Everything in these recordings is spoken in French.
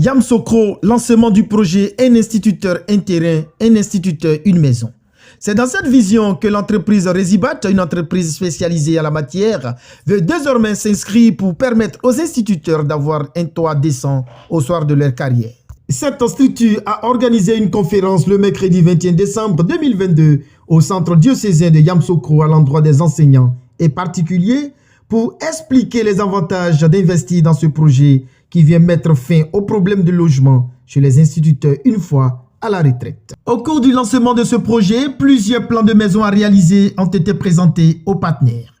Yamsokro, lancement du projet Un instituteur, un terrain, un instituteur, une maison. C'est dans cette vision que l'entreprise Resibat, une entreprise spécialisée en la matière, veut désormais s'inscrire pour permettre aux instituteurs d'avoir un toit décent au soir de leur carrière. Cette structure a organisé une conférence le mercredi 21 décembre 2022 au centre diocésain de Yamsokro à l'endroit des enseignants et particuliers pour expliquer les avantages d'investir dans ce projet qui vient mettre fin au problème de logement chez les instituteurs une fois à la retraite. Au cours du lancement de ce projet, plusieurs plans de maisons à réaliser ont été présentés aux partenaires.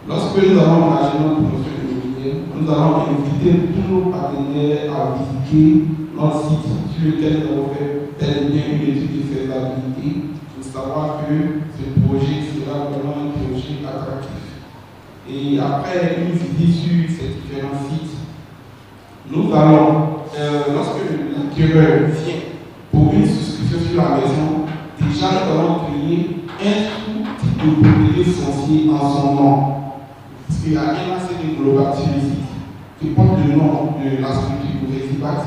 Lorsque nous avons engagé notre projet immobilier, nous avons invité tous nos partenaires à visiter notre site sur lequel nous avons fait tel bien une étude de faisabilité pour savoir que ce projet sera vraiment un projet attractif. Et après une visite sur ces différents sites, nous allons, lorsque l'acquéreur vient pour une souscription sur la maison, déjà nous allons créer un type de propriété foncière en son nom. Parce qu'il y a un ACD global sur le site qui porte le nom de la structure de Resibat.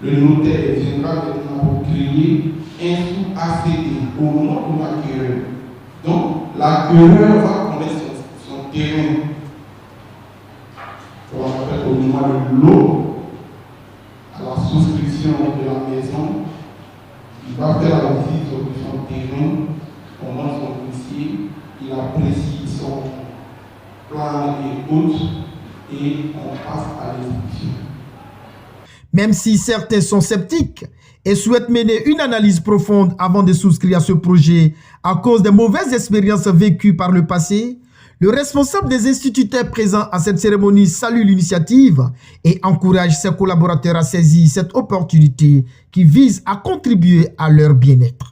Le notaire viendra maintenant pour créer un sous-ACD au nom de l'acquéreur. Donc l'acquéreur va connaître son terrain. On appelle au moment de l'eau, à la souscription de la maison, il va faire la visite de son terrain, on montre son dossier, il apprécie son plan et autres, et on passe à l'exécution. Même si certains sont sceptiques et souhaitent mener une analyse profonde avant de souscrire à ce projet à cause des mauvaises expériences vécues par le passé, le responsable des instituteurs présents à cette cérémonie salue l'initiative et encourage ses collaborateurs à saisir cette opportunité qui vise à contribuer à leur bien-être.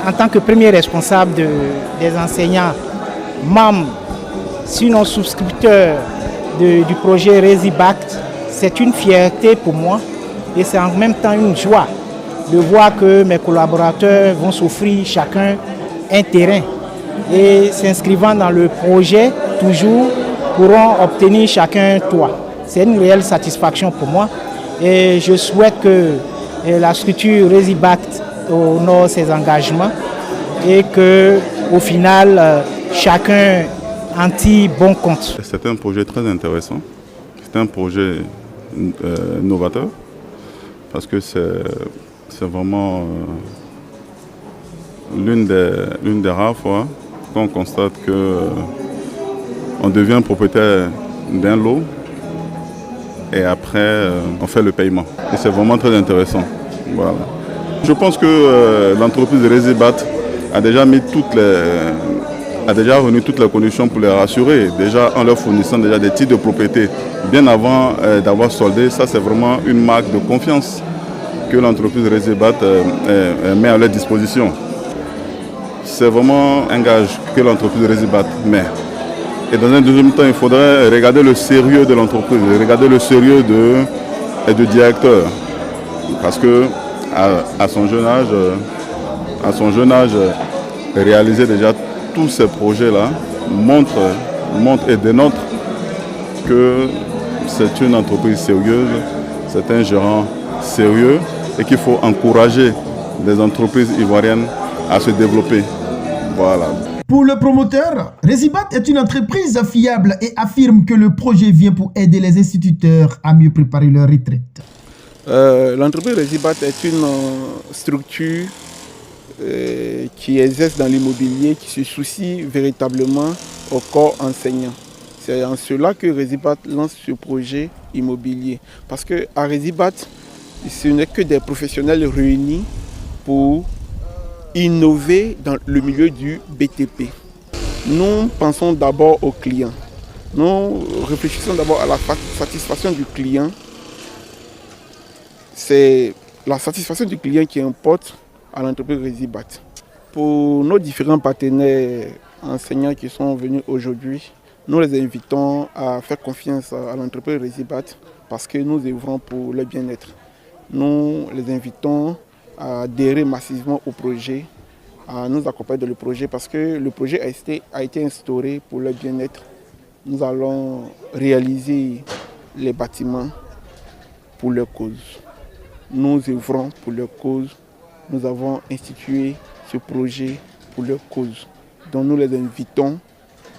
En tant que premier responsable des enseignants, membres, sinon souscripteurs du projet Resibat, c'est une fierté pour moi et c'est en même temps une joie de voir que mes collaborateurs vont s'offrir chacun un terrain. Et s'inscrivant dans le projet, toujours pourront obtenir chacun un toit. C'est une réelle satisfaction pour moi et je souhaite que la structure Resibat honore ses engagements et qu'au final, chacun en tire bon compte. C'est un projet très intéressant, c'est un projet novateur parce que c'est vraiment l'une des rares fois qu'on constate qu'on devient propriétaire d'un lot et après on fait le paiement. Et c'est vraiment très intéressant. Voilà. Je pense que l'entreprise Resibat a déjà remis toutes les conditions pour les rassurer, déjà en leur fournissant déjà des titres de propriété bien avant d'avoir soldé. Ça, c'est vraiment une marque de confiance que l'entreprise Resibat met à leur disposition. C'est vraiment un gage que l'entreprise Resibat met. Et dans un deuxième temps, il faudrait regarder le sérieux de l'entreprise, regarder le sérieux du directeur. Parce que à son jeune âge, réaliser déjà tous ces projets-là montre et dénote que c'est une entreprise sérieuse, c'est un gérant sérieux et qu'il faut encourager les entreprises ivoiriennes à se développer. Voilà. Pour le promoteur, Resibat est une entreprise fiable et affirme que le projet vient pour aider les instituteurs à mieux préparer leur retraite. L'entreprise Resibat est une structure qui exerce dans l'immobilier, qui se soucie véritablement au corps enseignant. C'est en cela que Resibat lance ce projet immobilier. Parce qu'à Resibat, ce n'est que des professionnels réunis pour innover dans le milieu du BTP. Nous pensons d'abord au client. Nous réfléchissons d'abord à la satisfaction du client. C'est la satisfaction du client qui importe à l'entreprise Resibat. Pour nos différents partenaires enseignants qui sont venus aujourd'hui, nous les invitons à faire confiance à l'entreprise Resibat parce que nous œuvrons pour le bien-être. Nous les invitons à adhérer massivement au projet, à nous accompagner dans le projet parce que le projet a été instauré pour le bien-être. Nous allons réaliser les bâtiments pour leur cause. Nous œuvrons pour leur cause. Nous avons institué ce projet pour leur cause. Donc nous les invitons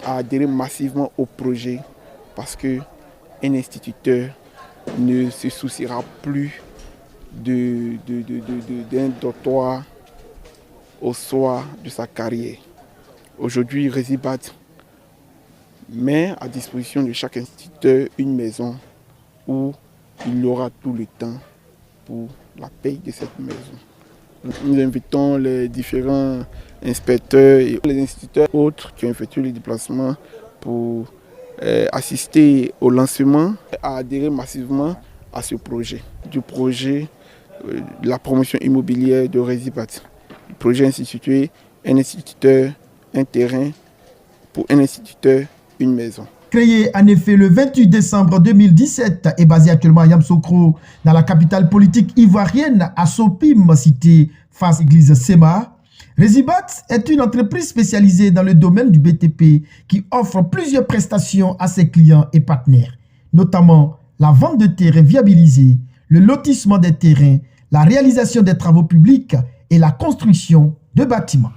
à adhérer massivement au projet parce qu'un instituteur ne se souciera plus d'un dortoir au soir de sa carrière. Aujourd'hui, Resibat met à disposition de chaque instituteur une maison où il aura tout le temps pour la paye de cette maison. Nous invitons les différents inspecteurs et les instituteurs autres qui ont effectué les déplacements pour assister au lancement, à adhérer massivement à ce projet, du projet de la promotion immobilière de Resibat. Le projet institué, un instituteur, un terrain, pour un instituteur, une maison. Créé en effet le 28 décembre 2017 et basé actuellement à Yamoussoukro, dans la capitale politique ivoirienne, à Sopim, cité face église Sema, Resibat est une entreprise spécialisée dans le domaine du BTP qui offre plusieurs prestations à ses clients et partenaires, notamment la vente de terrains viabilisés, le lotissement des terrains, la réalisation des travaux publics et la construction de bâtiments.